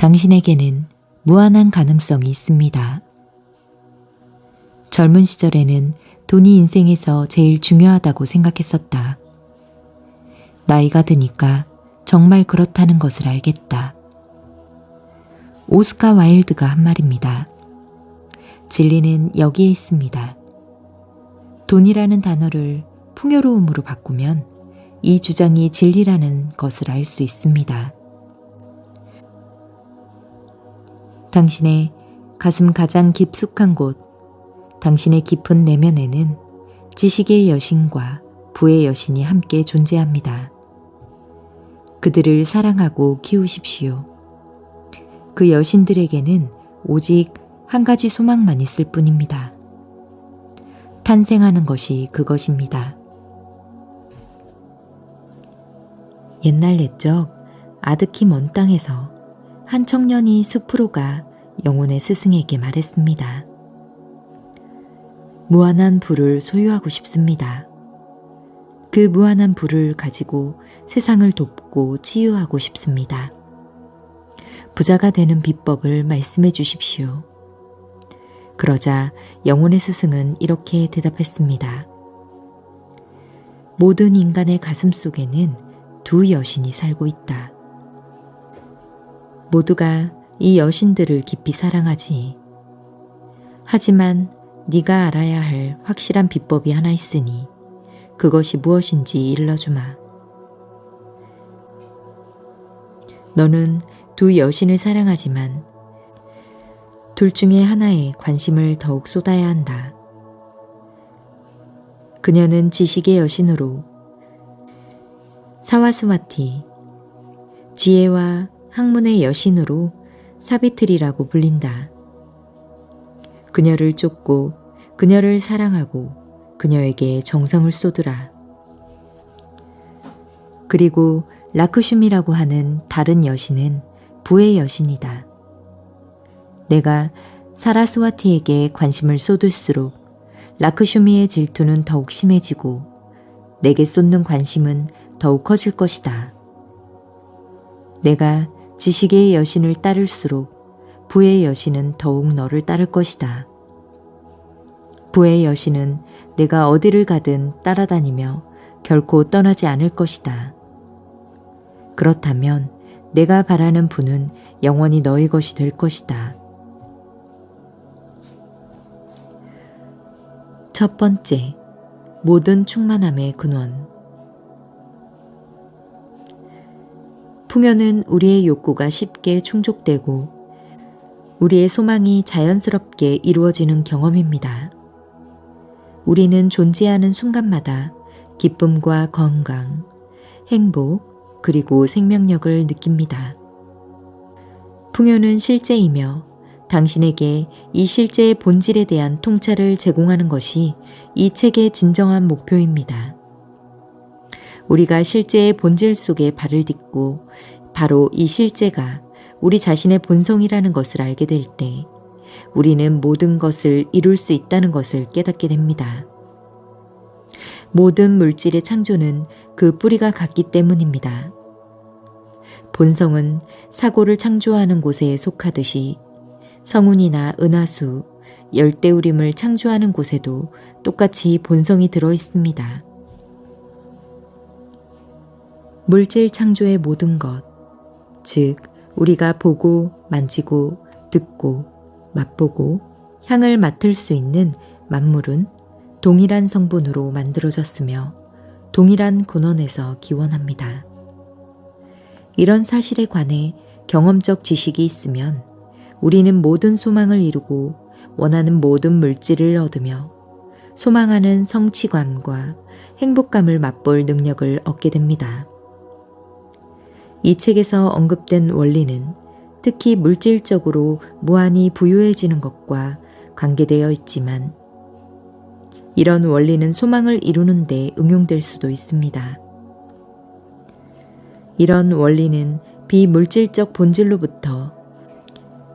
당신에게는 무한한 가능성이 있습니다. 젊은 시절에는 돈이 인생에서 제일 중요하다고 생각했었다. 나이가 드니까 정말 그렇다는 것을 알겠다. 오스카 와일드가 한 말입니다. 진리는 여기에 있습니다. 돈이라는 단어를 풍요로움으로 바꾸면 이 주장이 진리라는 것을 알 수 있습니다. 당신의 가슴 가장 깊숙한 곳, 당신의 깊은 내면에는 지식의 여신과 부의 여신이 함께 존재합니다. 그들을 사랑하고 키우십시오. 그 여신들에게는 오직 한 가지 소망만 있을 뿐입니다. 탄생하는 것이 그것입니다. 옛날 옛적 아득히 먼 땅에서 한 청년이 숲으로 가 영혼의 스승에게 말했습니다. 무한한 부를 소유하고 싶습니다. 그 무한한 부를 가지고 세상을 돕고 치유하고 싶습니다. 부자가 되는 비법을 말씀해 주십시오. 그러자 영혼의 스승은 이렇게 대답했습니다. 모든 인간의 가슴 속에는 두 여신이 살고 있다. 모두가 이 여신들을 깊이 사랑하지. 하지만 네가 알아야 할 확실한 비법이 하나 있으니 그것이 무엇인지 일러주마. 너는 두 여신을 사랑하지만 둘 중에 하나에 관심을 더욱 쏟아야 한다. 그녀는 지식의 여신으로 사와스와티, 지혜와 학문의 여신으로 사비트리라고 불린다. 그녀를 쫓고 그녀를 사랑하고 그녀에게 정성을 쏟으라. 그리고 라크슈미라고 하는 다른 여신은 부의 여신이다. 내가 사라스와티에게 관심을 쏟을수록 라크슈미의 질투는 더욱 심해지고 내게 쏟는 관심은 더욱 커질 것이다. 내가 지식의 여신을 따를수록 부의 여신은 더욱 너를 따를 것이다. 부의 여신은 내가 어디를 가든 따라다니며 결코 떠나지 않을 것이다. 그렇다면 내가 바라는 부는 영원히 너의 것이 될 것이다. 첫 번째, 모든 충만함의 근원. 풍요는 우리의 욕구가 쉽게 충족되고 우리의 소망이 자연스럽게 이루어지는 경험입니다. 우리는 존재하는 순간마다 기쁨과 건강, 행복, 그리고 생명력을 느낍니다. 풍요는 실제이며 당신에게 이 실제의 본질에 대한 통찰을 제공하는 것이 이 책의 진정한 목표입니다. 우리가 실제의 본질 속에 발을 딛고 바로 이 실제가 우리 자신의 본성이라는 것을 알게 될 때 우리는 모든 것을 이룰 수 있다는 것을 깨닫게 됩니다. 모든 물질의 창조는 그 뿌리가 같기 때문입니다. 본성은 사고를 창조하는 곳에 속하듯이 성운이나 은하수, 열대우림을 창조하는 곳에도 똑같이 본성이 들어 있습니다. 물질 창조의 모든 것, 즉 우리가 보고 만지고 듣고 맛보고 향을 맡을 수 있는 만물은 동일한 성분으로 만들어졌으며 동일한 근원에서 기원합니다. 이런 사실에 관해 경험적 지식이 있으면 우리는 모든 소망을 이루고 원하는 모든 물질을 얻으며 소망하는 성취감과 행복감을 맛볼 능력을 얻게 됩니다. 이 책에서 언급된 원리는 특히 물질적으로 무한히 부유해지는 것과 관계되어 있지만 이런 원리는 소망을 이루는 데 응용될 수도 있습니다. 이런 원리는 비물질적 본질로부터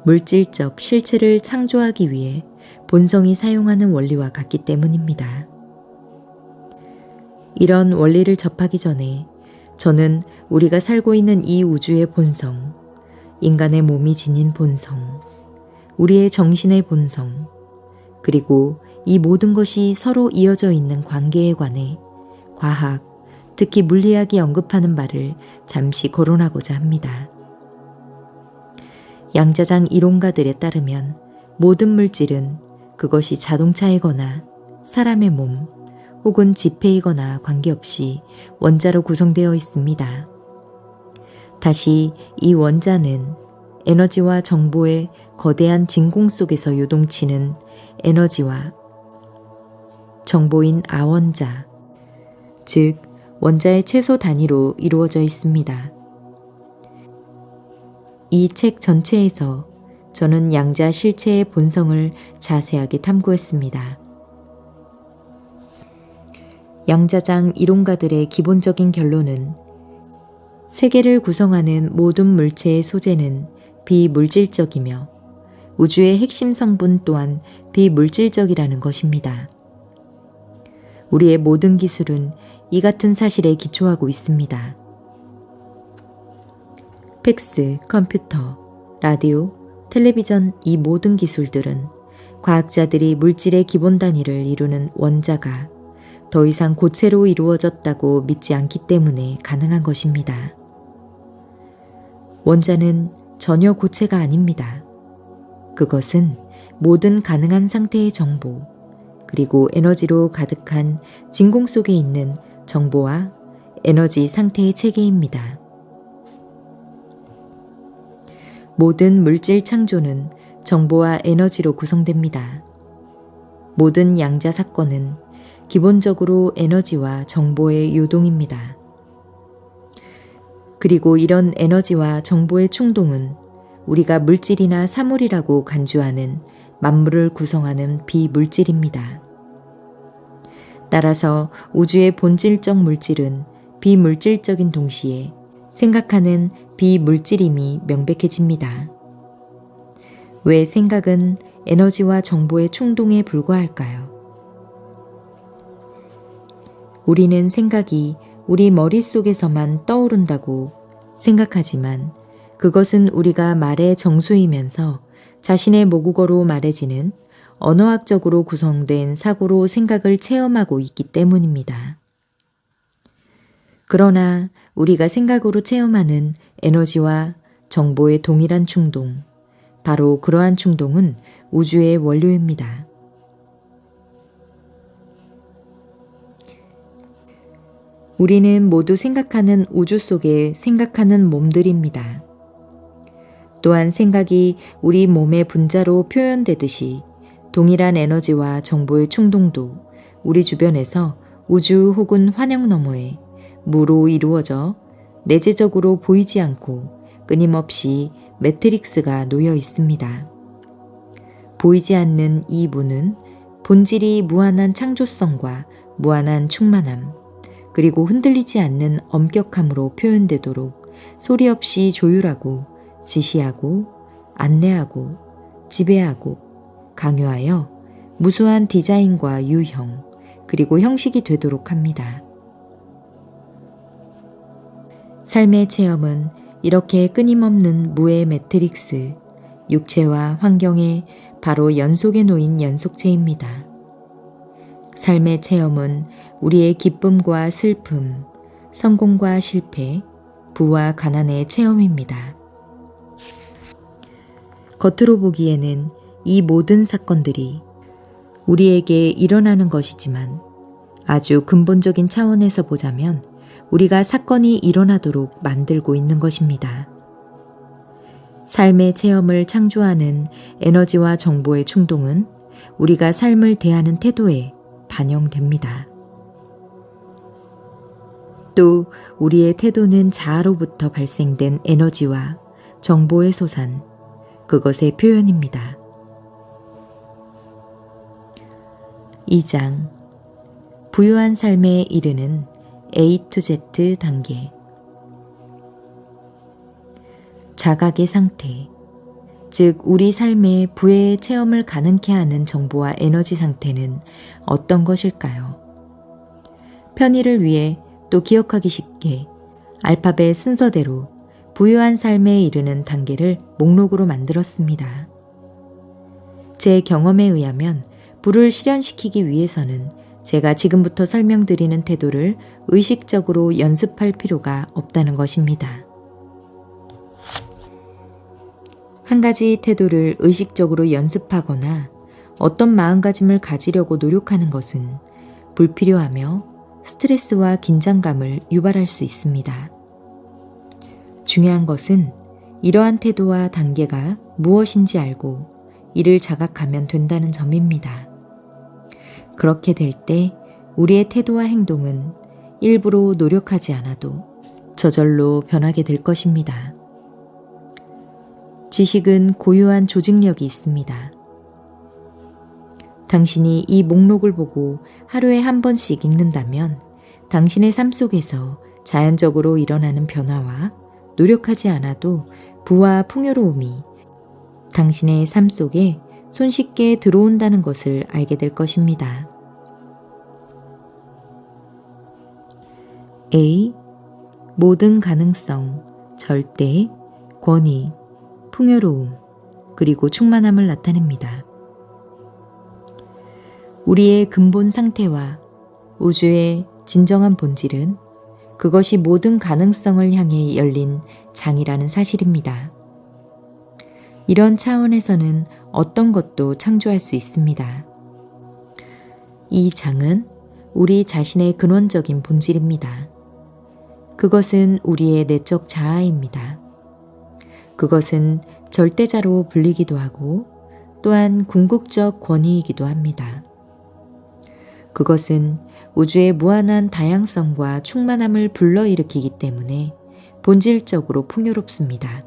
물질적 실체를 창조하기 위해 본성이 사용하는 원리와 같기 때문입니다. 이런 원리를 접하기 전에 저는 우리가 살고 있는 이 우주의 본성, 인간의 몸이 지닌 본성, 우리의 정신의 본성, 그리고 이 모든 것이 서로 이어져 있는 관계에 관해 과학, 특히 물리학이 언급하는 바를 잠시 거론하고자 합니다. 양자장 이론가들에 따르면 모든 물질은 그것이 자동차이거나 사람의 몸 혹은 지폐이거나 관계없이 원자로 구성되어 있습니다. 다시 이 원자는 에너지와 정보의 거대한 진공 속에서 요동치는 에너지와 정보인 아원자, 즉 원자의 최소 단위로 이루어져 있습니다. 이 책 전체에서 저는 양자 실체의 본성을 자세하게 탐구했습니다. 양자장 이론가들의 기본적인 결론은 세계를 구성하는 모든 물체의 소재는 비물질적이며 우주의 핵심 성분 또한 비물질적이라는 것입니다. 우리의 모든 기술은 이 같은 사실에 기초하고 있습니다. 팩스, 컴퓨터, 라디오, 텔레비전 이 모든 기술들은 과학자들이 물질의 기본 단위를 이루는 원자가 더 이상 고체로 이루어졌다고 믿지 않기 때문에 가능한 것입니다. 원자는 전혀 고체가 아닙니다. 그것은 모든 가능한 상태의 정보, 그리고 에너지로 가득한 진공 속에 있는 정보와 에너지 상태의 체계입니다. 모든 물질 창조는 정보와 에너지로 구성됩니다. 모든 양자 사건은 기본적으로 에너지와 정보의 요동입니다. 그리고 이런 에너지와 정보의 충동은 우리가 물질이나 사물이라고 간주하는 만물을 구성하는 비물질입니다. 따라서 우주의 본질적 물질은 비물질적인 동시에 생각하는 비물질임이 명백해집니다. 왜 생각은 에너지와 정보의 충동에 불과할까요? 우리는 생각이 우리 머릿속에서만 떠오른다고 생각하지만 그것은 우리가 말의 정수이면서 자신의 모국어로 말해지는 언어학적으로 구성된 사고로 생각을 체험하고 있기 때문입니다. 그러나 우리가 생각으로 체험하는 에너지와 정보의 동일한 충동, 바로 그러한 충동은 우주의 원료입니다. 우리는 모두 생각하는 우주 속에 생각하는 몸들입니다. 또한 생각이 우리 몸의 분자로 표현되듯이 동일한 에너지와 정보의 충동도 우리 주변에서 우주 혹은 환영 너머에 무로 이루어져 내재적으로 보이지 않고 끊임없이 매트릭스가 놓여 있습니다. 보이지 않는 이 무는 본질이 무한한 창조성과 무한한 충만함, 그리고 흔들리지 않는 엄격함으로 표현되도록 소리 없이 조율하고 지시하고 안내하고 지배하고 강요하여 무수한 디자인과 유형 그리고 형식이 되도록 합니다. 삶의 체험은 이렇게 끊임없는 무의 매트릭스, 육체와 환경의 바로 연속에 놓인 연속체입니다. 삶의 체험은 우리의 기쁨과 슬픔, 성공과 실패, 부와 가난의 체험입니다. 겉으로 보기에는 이 모든 사건들이 우리에게 일어나는 것이지만 아주 근본적인 차원에서 보자면 우리가 사건이 일어나도록 만들고 있는 것입니다. 삶의 체험을 창조하는 에너지와 정보의 충동은 우리가 삶을 대하는 태도에 반영됩니다. 또 우리의 태도는 자아로부터 발생된 에너지와 정보의 소산, 그것의 표현입니다. 2장 부유한 삶에 이르는 A to Z 단계. 자각의 상태, 즉 우리 삶의 부의 체험을 가능케 하는 정보와 에너지 상태는 어떤 것일까요? 편의를 위해 또 기억하기 쉽게 알파벳 순서대로 부유한 삶에 이르는 단계를 목록으로 만들었습니다. 제 경험에 의하면 부를 실현시키기 위해서는 제가 지금부터 설명드리는 태도를 의식적으로 연습할 필요가 없다는 것입니다. 한 가지 태도를 의식적으로 연습하거나 어떤 마음가짐을 가지려고 노력하는 것은 불필요하며 스트레스와 긴장감을 유발할 수 있습니다. 중요한 것은 이러한 태도와 단계가 무엇인지 알고 이를 자각하면 된다는 점입니다. 그렇게 될 때 우리의 태도와 행동은 일부러 노력하지 않아도 저절로 변하게 될 것입니다. 지식은 고유한 조직력이 있습니다. 당신이 이 목록을 보고 하루에 한 번씩 읽는다면 당신의 삶 속에서 자연적으로 일어나는 변화와 노력하지 않아도 부와 풍요로움이 당신의 삶 속에 손쉽게 들어온다는 것을 알게 될 것입니다. A. 모든 가능성, 절대, 권위, 풍요로움, 그리고 충만함을 나타냅니다. 우리의 근본 상태와 우주의 진정한 본질은 그것이 모든 가능성을 향해 열린 장이라는 사실입니다. 이런 차원에서는 어떤 것도 창조할 수 있습니다. 이 장은 우리 자신의 근원적인 본질입니다. 그것은 우리의 내적 자아입니다. 그것은 절대자로 불리기도 하고 또한 궁극적 권위이기도 합니다. 그것은 우주의 무한한 다양성과 충만함을 불러일으키기 때문에 본질적으로 풍요롭습니다.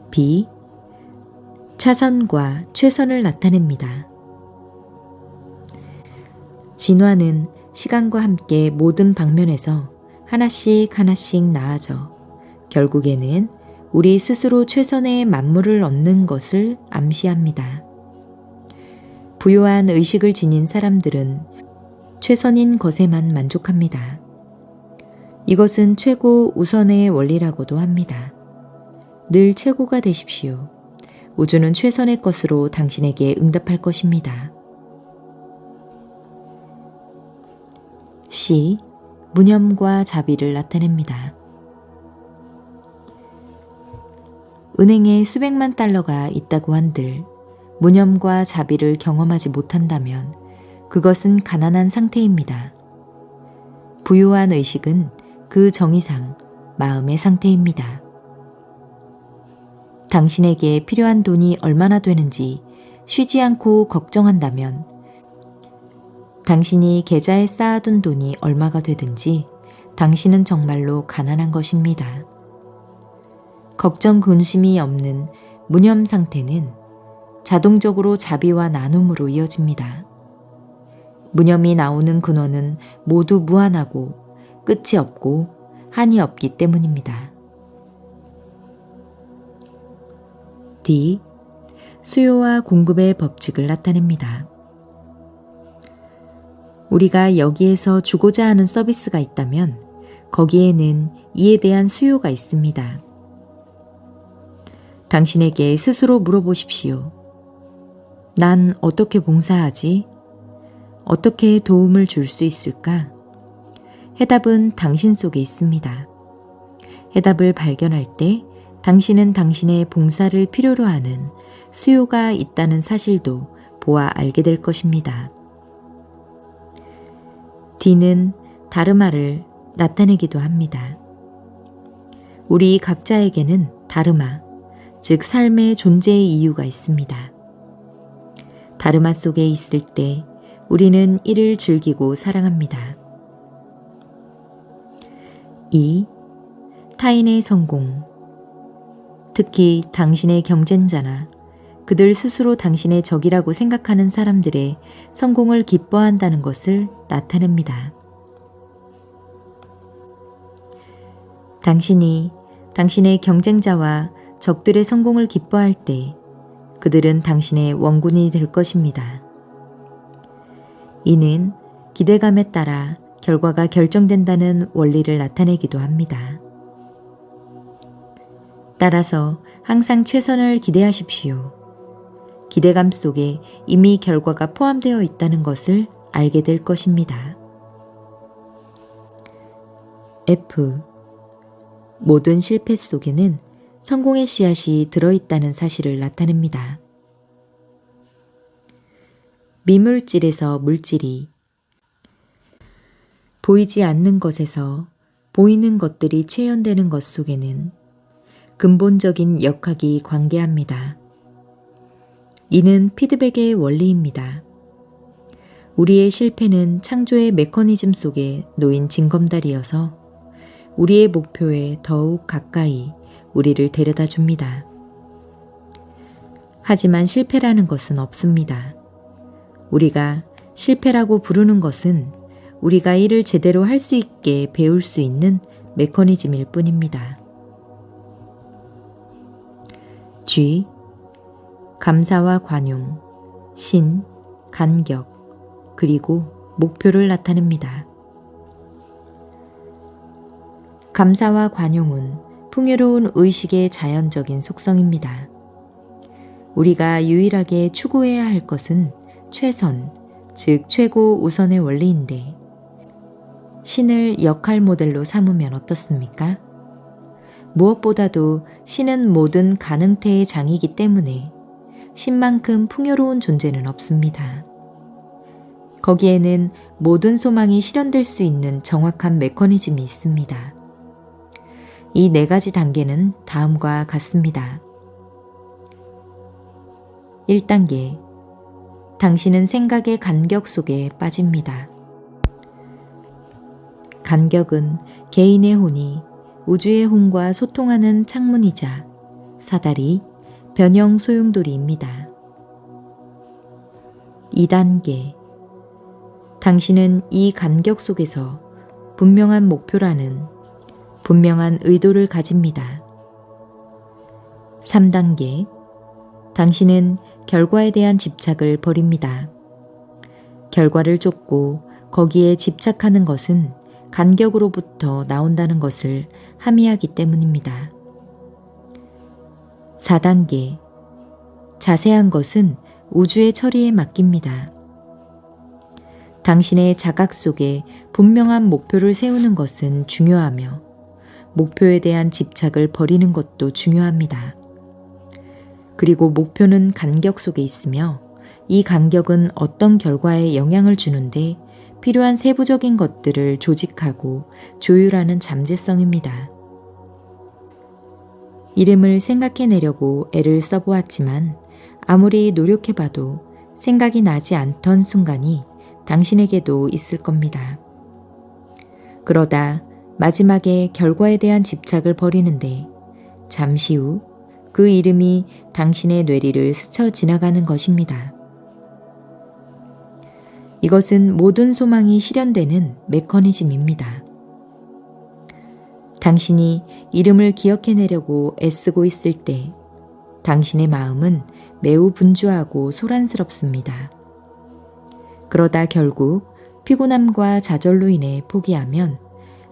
B. 차선과 최선을 나타냅니다. 진화는 시간과 함께 모든 방면에서 하나씩 나아져 결국에는 우리 스스로 최선의 만물을 얻는 것을 암시합니다. 부유한 의식을 지닌 사람들은 최선인 것에만 만족합니다. 이것은 최고 우선의 원리라고도 합니다. 늘 최고가 되십시오. 우주는 최선의 것으로 당신에게 응답할 것입니다. C. 무념과 자비를 나타냅니다. 은행에 수백만 달러가 있다고 한들 무념과 자비를 경험하지 못한다면 그것은 가난한 상태입니다. 부유한 의식은 그 정의상 마음의 상태입니다. 당신에게 필요한 돈이 얼마나 되는지 쉬지 않고 걱정한다면 당신이 계좌에 쌓아둔 돈이 얼마가 되든지 당신은 정말로 가난한 것입니다. 걱정 근심이 없는 무념 상태는 자동적으로 자비와 나눔으로 이어집니다. 무념이 나오는 근원은 모두 무한하고 끝이 없고 한이 없기 때문입니다. D. 수요와 공급의 법칙을 나타냅니다. 우리가 여기에서 주고자 하는 서비스가 있다면 거기에는 이에 대한 수요가 있습니다. 당신에게 스스로 물어보십시오. 난 어떻게 봉사하지? 어떻게 도움을 줄 수 있을까? 해답은 당신 속에 있습니다. 해답을 발견할 때 당신은 당신의 봉사를 필요로 하는 수요가 있다는 사실도 보아 알게 될 것입니다. D는 다르마를 나타내기도 합니다. 우리 각자에게는 다르마, 즉 삶의 존재의 이유가 있습니다. 다르마 속에 있을 때 우리는 이를 즐기고 사랑합니다. 2. 타인의 성공, 특히 당신의 경쟁자나 그들 스스로 당신의 적이라고 생각하는 사람들의 성공을 기뻐한다는 것을 나타냅니다. 당신이 당신의 경쟁자와 적들의 성공을 기뻐할 때 그들은 당신의 원군이 될 것입니다. 이는 기대감에 따라 결과가 결정된다는 원리를 나타내기도 합니다. 따라서 항상 최선을 기대하십시오. 기대감 속에 이미 결과가 포함되어 있다는 것을 알게 될 것입니다. F. 모든 실패 속에는 성공의 씨앗이 들어있다는 사실을 나타냅니다. 미물질에서 물질이, 보이지 않는 것에서 보이는 것들이 체현되는 것 속에는 근본적인 역학이 관계합니다. 이는 피드백의 원리입니다. 우리의 실패는 창조의 메커니즘 속에 놓인 징검다리여서 우리의 목표에 더욱 가까이 우리를 데려다 줍니다. 하지만 실패라는 것은 없습니다. 우리가 실패라고 부르는 것은 우리가 이를 제대로 할 수 있게 배울 수 있는 메커니즘일 뿐입니다. G. 감사와 관용, 신, 간격, 그리고 목표를 나타냅니다. 감사와 관용은 풍요로운 의식의 자연적인 속성입니다. 우리가 유일하게 추구해야 할 것은 최선, 즉 최고 우선의 원리인데 신을 역할 모델로 삼으면 어떻습니까? 무엇보다도 신은 모든 가능태의 장이기 때문에 신만큼 풍요로운 존재는 없습니다. 거기에는 모든 소망이 실현될 수 있는 정확한 메커니즘이 있습니다. 이 4가지 단계는 다음과 같습니다. 1단계. 당신은 생각의 간격 속에 빠집니다. 간격은 개인의 혼이 우주의 혼과 소통하는 창문이자 사다리, 변형 소용돌이입니다. 2단계. 당신은 이 간격 속에서 분명한 목표라는 분명한 의도를 가집니다. 3단계. 당신은 결과에 대한 집착을 버립니다. 결과를 쫓고 거기에 집착하는 것은 간격으로부터 나온다는 것을 함의하기 때문입니다. 4단계. 자세한 것은 우주의 처리에 맡깁니다. 당신의 자각 속에 분명한 목표를 세우는 것은 중요하며 목표에 대한 집착을 버리는 것도 중요합니다. 그리고 목표는 간격 속에 있으며 이 간격은 어떤 결과에 영향을 주는데 필요한 세부적인 것들을 조직하고 조율하는 잠재성입니다. 이름을 생각해내려고 애를 써보았지만 아무리 노력해봐도 생각이 나지 않던 순간이 당신에게도 있을 겁니다. 그러다 마지막에 결과에 대한 집착을 버리는데 잠시 후 그 이름이 당신의 뇌리를 스쳐 지나가는 것입니다. 이것은 모든 소망이 실현되는 메커니즘입니다. 당신이 이름을 기억해내려고 애쓰고 있을 때 당신의 마음은 매우 분주하고 소란스럽습니다. 그러다 결국 피곤함과 좌절로 인해 포기하면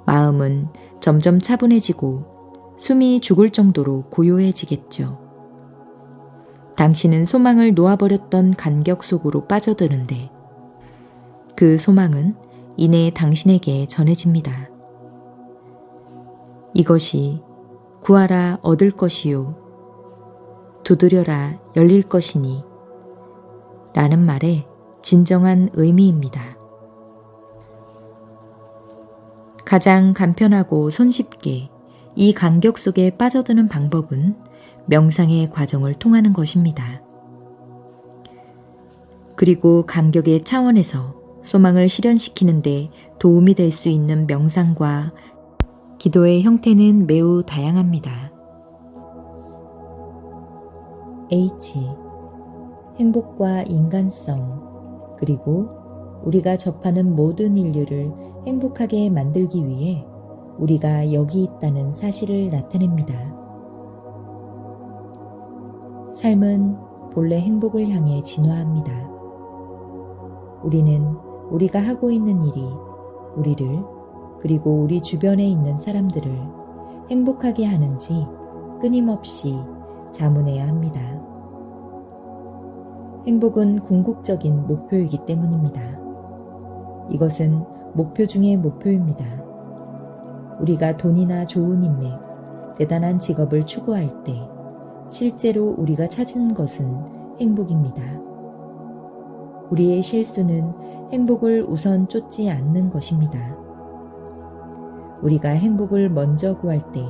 마음은 점점 차분해지고 숨이 죽을 정도로 고요해지겠죠. 당신은 소망을 놓아버렸던 간격 속으로 빠져드는데 그 소망은 이내 당신에게 전해집니다. 이것이 구하라 얻을 것이요 두드려라 열릴 것이니 라는 말의 진정한 의미입니다. 가장 간편하고 손쉽게 이 간격 속에 빠져드는 방법은 명상의 과정을 통하는 것입니다. 그리고 간격의 차원에서 소망을 실현시키는 데 도움이 될 수 있는 명상과 기도의 형태는 매우 다양합니다. H. 행복과 인간성, 그리고 우리가 접하는 모든 인류를 행복하게 만들기 위해 우리가 여기 있다는 사실을 나타냅니다. 삶은 본래 행복을 향해 진화합니다. 우리는 우리가 하고 있는 일이 우리를 그리고 우리 주변에 있는 사람들을 행복하게 하는지 끊임없이 자문해야 합니다. 행복은 궁극적인 목표이기 때문입니다. 이것은 목표 중의 목표입니다. 우리가 돈이나 좋은 인맥, 대단한 직업을 추구할 때 실제로 우리가 찾은 것은 행복입니다. 우리의 실수는 행복을 우선 쫓지 않는 것입니다. 우리가 행복을 먼저 구할 때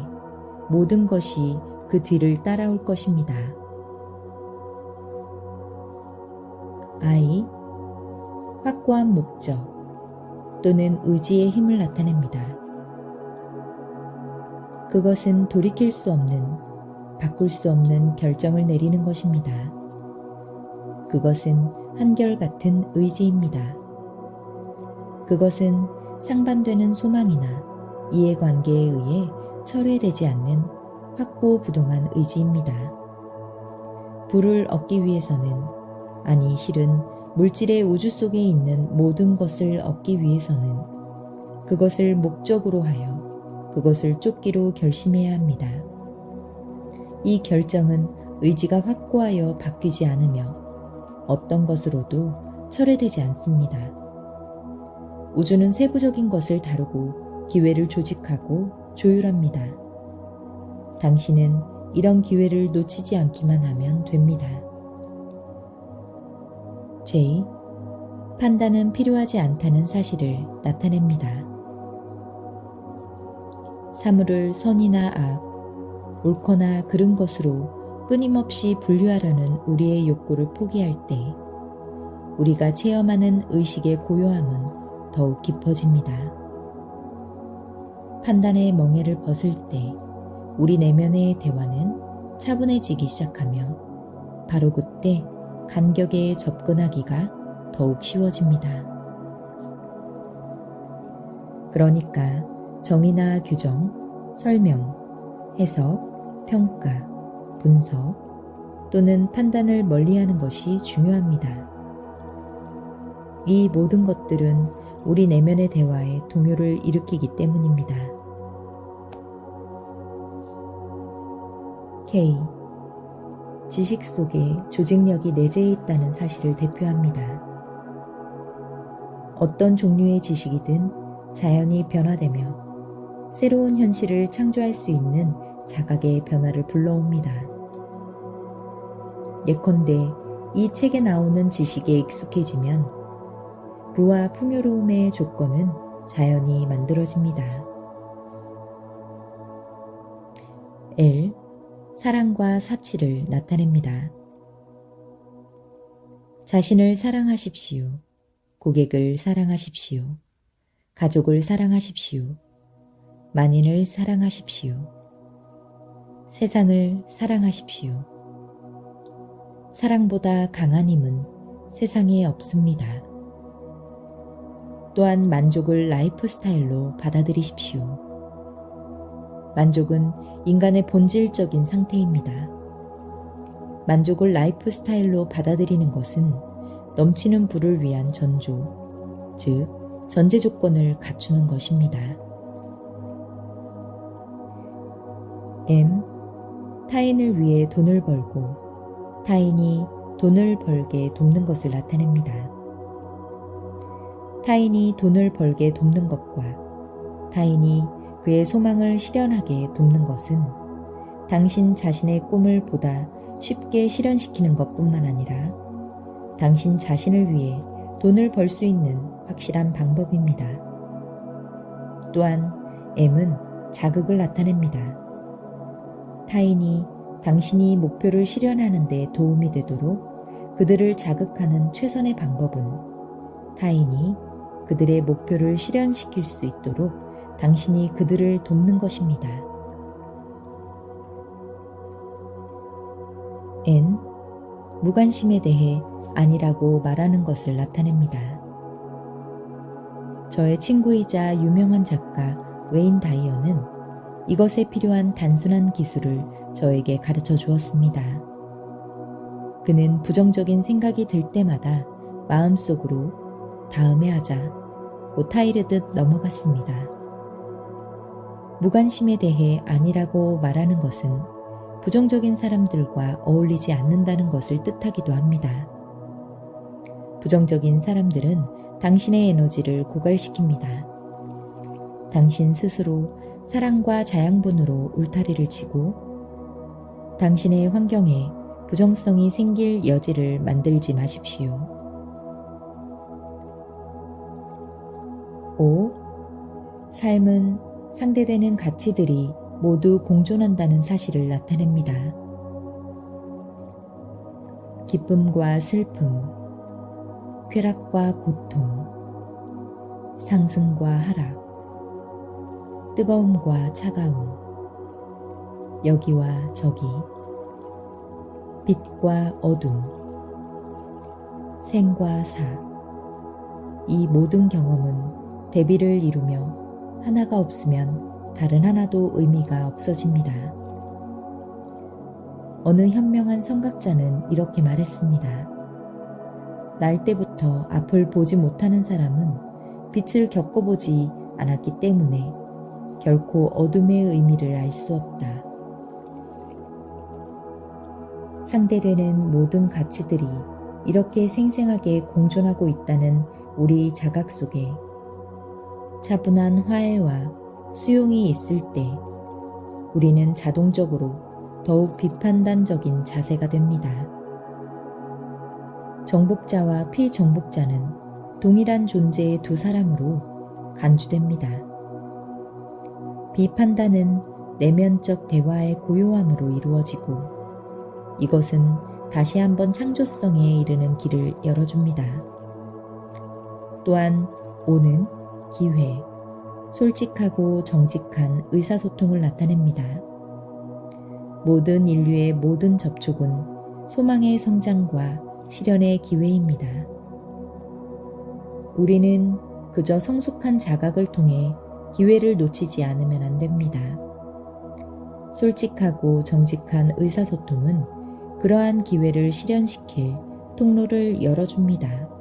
모든 것이 그 뒤를 따라올 것입니다. I. 확고한 목적 또는 의지의 힘을 나타냅니다. 그것은 돌이킬 수 없는, 바꿀 수 없는 결정을 내리는 것입니다. 그것은 한결같은 의지입니다. 그것은 상반되는 소망이나 이해관계에 의해 철회되지 않는 확고부동한 의지입니다. 부를 얻기 위해서는, 아니 실은 물질의 우주 속에 있는 모든 것을 얻기 위해서는 그것을 목적으로 하여 그것을 쫓기로 결심해야 합니다. 이 결정은 의지가 확고하여 바뀌지 않으며 어떤 것으로도 철회되지 않습니다. 우주는 세부적인 것을 다루고 기회를 조직하고 조율합니다. 당신은 이런 기회를 놓치지 않기만 하면 됩니다. J. 판단은 필요하지 않다는 사실을 나타냅니다. 사물을 선이나 악, 옳거나 그른 것으로 끊임없이 분류하려는 우리의 욕구를 포기할 때 우리가 체험하는 의식의 고요함은 더욱 깊어집니다. 판단의 멍에를 벗을 때 우리 내면의 대화는 차분해지기 시작하며 바로 그때 간격에 접근하기가 더욱 쉬워집니다. 그러니까 정의나 규정, 설명, 해석, 평가, 분석 또는 판단을 멀리하는 것이 중요합니다. 이 모든 것들은 우리 내면의 대화에 동요를 일으키기 때문입니다. K. 지식 속에 조직력이 내재해 있다는 사실을 대표합니다. 어떤 종류의 지식이든 자연히 변화되며 새로운 현실을 창조할 수 있는 자각의 변화를 불러옵니다. 예컨대 이 책에 나오는 지식에 익숙해지면 부와 풍요로움의 조건은 자연히 만들어집니다. L. 사랑과 사치를 나타냅니다. 자신을 사랑하십시오. 고객을 사랑하십시오. 가족을 사랑하십시오. 만인을 사랑하십시오. 세상을 사랑하십시오. 사랑보다 강한 힘은 세상에 없습니다. 또한 만족을 라이프 스타일로 받아들이십시오. 만족은 인간의 본질적인 상태입니다. 만족을 라이프 스타일로 받아들이는 것은 넘치는 부를 위한 전조, 즉 전제 조건을 갖추는 것입니다. M. 타인을 위해 돈을 벌고 타인이 돈을 벌게 돕는 것을 나타냅니다. 타인이 돈을 벌게 돕는 것과 타인이 그의 소망을 실현하게 돕는 것은 당신 자신의 꿈을 보다 쉽게 실현시키는 것뿐만 아니라 당신 자신을 위해 돈을 벌 수 있는 확실한 방법입니다. 또한 M은 자극을 나타냅니다. 타인이 당신이 목표를 실현하는 데 도움이 되도록 그들을 자극하는 최선의 방법은 타인이 그들의 목표를 실현시킬 수 있도록 당신이 그들을 돕는 것입니다. N. 무관심에 대해 아니라고 말하는 것을 나타냅니다. 저의 친구이자 유명한 작가 웨인 다이어는 이것에 필요한 단순한 기술을 저에게 가르쳐 주었습니다. 그는 부정적인 생각이 들 때마다 마음속으로 다음에 하자, 곧 타이르듯 넘어갔습니다. 무관심에 대해 아니라고 말하는 것은 부정적인 사람들과 어울리지 않는다는 것을 뜻하기도 합니다. 부정적인 사람들은 당신의 에너지를 고갈시킵니다. 당신 스스로 사랑과 자양분으로 울타리를 치고 당신의 환경에 부정성이 생길 여지를 만들지 마십시오. 5. 삶은 상대되는 가치들이 모두 공존한다는 사실을 나타냅니다. 기쁨과 슬픔, 쾌락과 고통, 상승과 하락, 뜨거움과 차가움, 여기와 저기, 빛과 어둠, 생과 사, 이 모든 경험은 대비를 이루며 하나가 없으면 다른 하나도 의미가 없어집니다. 어느 현명한 선각자는 이렇게 말했습니다. 날 때부터 앞을 보지 못하는 사람은 빛을 겪어보지 않았기 때문에 결코 어둠의 의미를 알 수 없다. 상대되는 모든 가치들이 이렇게 생생하게 공존하고 있다는 우리 자각 속에 차분한 화해와 수용이 있을 때 우리는 자동적으로 더욱 비판단적인 자세가 됩니다. 정복자와 피정복자는 동일한 존재의 두 사람으로 간주됩니다. 비판단은 내면적 대화의 고요함으로 이루어지고 이것은 다시 한번 창조성에 이르는 길을 열어줍니다. 또한 오는 기회, 솔직하고 정직한 의사소통을 나타냅니다. 모든 인류의 모든 접촉은 소망의 성장과 실현의 기회입니다. 우리는 그저 성숙한 자각을 통해 기회를 놓치지 않으면 안 됩니다. 솔직하고 정직한 의사소통은 그러한 기회를 실현시킬 통로를 열어줍니다.